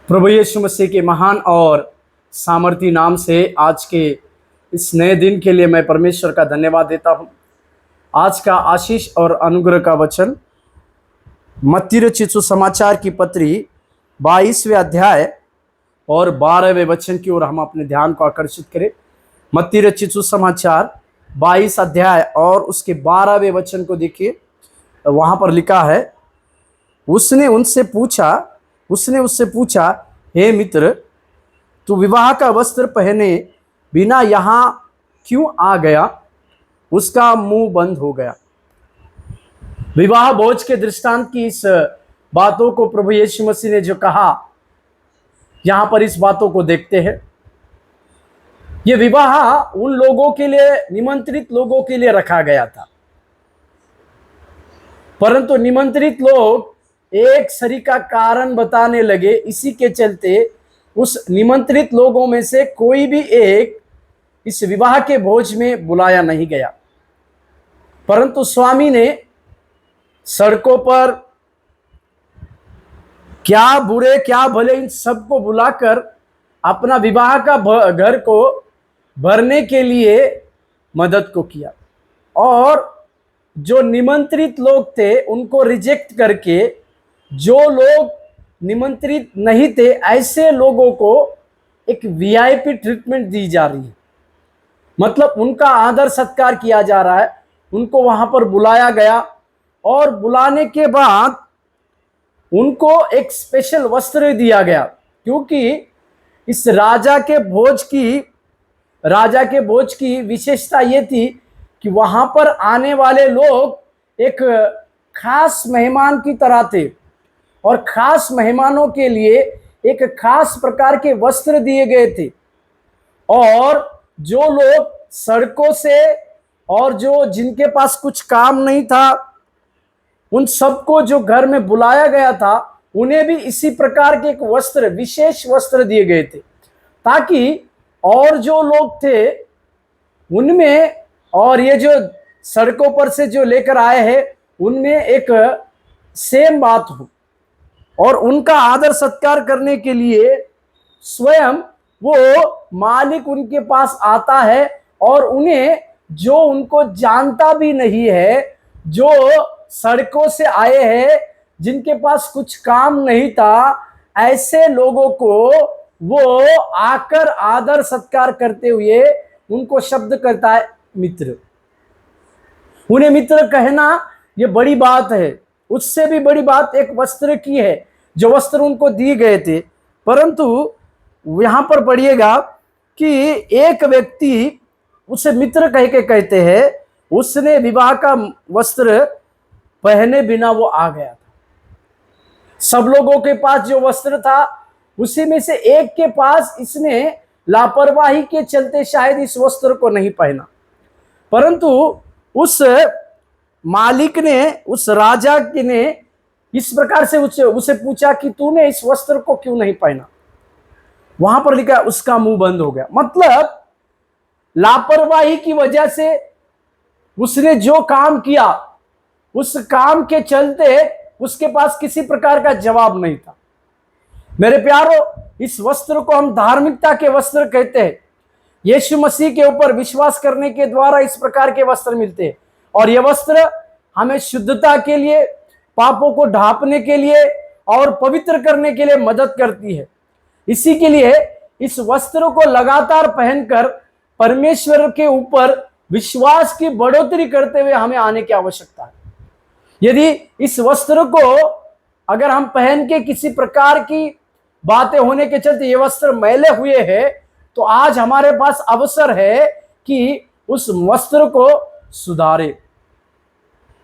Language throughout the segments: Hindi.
प्रभु यीशु मसीह के महान और सामर्थी नाम से आज के इस नए दिन के लिए मैं परमेश्वर का धन्यवाद देता हूँ। आज का आशीष और अनुग्रह का वचन मत्ती रचित सुसमाचार की पत्री 22वें अध्याय और 12वें वचन की ओर हम अपने ध्यान को आकर्षित करें। मत्ती रचित सुसमाचार 22 अध्याय और उसके 12वें वचन को देखिए। वहाँ पर लिखा है, उसने उससे पूछा, हे मित्र, तू विवाह का वस्त्र पहने बिना यहाँ क्यों आ गया? उसका मुंह बंद हो गया। विवाह भोज के दृष्टांत की इस बातों को प्रभु यीशु मसीह ने जो कहा, यहाँ पर इस बातों को देखते हैं। ये विवाह उन लोगों के लिए, निमंत्रित लोगों के लिए रखा गया था, परंतु निमंत्रित लोग एक सरी का कारण बताने लगे। इसी के चलते उस निमंत्रित लोगों में से कोई भी एक इस विवाह के भोज में बुलाया नहीं गया, परंतु स्वामी ने सड़कों पर क्या बुरे क्या भले इन सबको बुलाकर अपना विवाह का घर को भरने के लिए मदद को किया। और जो निमंत्रित लोग थे उनको रिजेक्ट करके जो लोग निमंत्रित नहीं थे ऐसे लोगों को एक वीआईपी ट्रीटमेंट दी जा रही है। मतलब उनका आदर सत्कार किया जा रहा है, उनको वहां पर बुलाया गया और बुलाने के बाद उनको एक स्पेशल वस्त्र दिया गया, क्योंकि इस राजा के भोज की विशेषता ये थी कि वहां पर आने वाले लोग एक खास मेहमान की तरह थे और खास मेहमानों के लिए एक खास प्रकार के वस्त्र दिए गए थे। और जो लोग सड़कों से और जो जिनके पास कुछ काम नहीं था, उन सबको जो घर में बुलाया गया था, उन्हें भी इसी प्रकार के एक वस्त्र, विशेष वस्त्र दिए गए थे, ताकि और जो लोग थे उनमें और ये जो सड़कों पर से जो लेकर आए हैं उनमें एक सेम बात हो। और उनका आदर सत्कार करने के लिए स्वयं वो मालिक उनके पास आता है और उन्हें, जो उनको जानता भी नहीं है, जो सड़कों से आए हैं, जिनके पास कुछ काम नहीं था, ऐसे लोगों को वो आकर आदर सत्कार करते हुए उनको शब्द करता है मित्र। उन्हें मित्र कहना ये बड़ी बात है। उससे भी बड़ी बात एक वस्त्र की है, जो वस्त्र उनको दिए गए थे। परंतु यहां पर पढ़िएगा कि एक व्यक्ति उसे मित्र कह के कहते हैं, उसने विवाह का वस्त्र पहने बिना वो आ गया था। सब लोगों के पास जो वस्त्र था उसी में से एक के पास इसने लापरवाही के चलते शायद इस वस्त्र को नहीं पहना, परंतु उस मालिक ने, उस राजा ने इस प्रकार से उसे पूछा कि तूने इस वस्त्र को क्यों नहीं पहना? वहां पर लिखा उसका मुंह बंद हो गया। मतलब लापरवाही की वजह से उसने जो काम किया, उस काम के चलते उसके पास किसी प्रकार का जवाब नहीं था। मेरे प्यारो, इस वस्त्र को हम धार्मिकता के वस्त्र कहते हैं। यीशु मसीह के ऊपर विश्वास करने के द्वारा इस प्रकार के वस्त्र मिलते हैं, और ये वस्त्र हमें शुद्धता के लिए, पापों को ढांपने के लिए और पवित्र करने के लिए मदद करती है। इसी के लिए इस वस्त्र को लगातार पहनकर परमेश्वर के ऊपर विश्वास की बढ़ोतरी करते हुए हमें आने की आवश्यकता है। यदि इस वस्त्र को अगर हम पहन के किसी प्रकार की बातें होने के चलते ये वस्त्र मैले हुए हैं, तो आज हमारे पास अवसर है कि उस वस्त्र को सुधारे,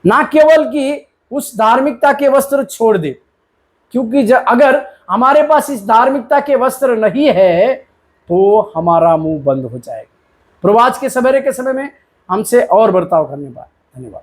ना केवल कि उस धार्मिकता के वस्त्र छोड़ दे। क्योंकि अगर हमारे पास इस धार्मिकता के वस्त्र नहीं है तो हमारा मुंह बंद हो जाएगा। प्रभु आज के सवेरे के समय में हमसे और बर्ताव करने पाए। धन्यवाद।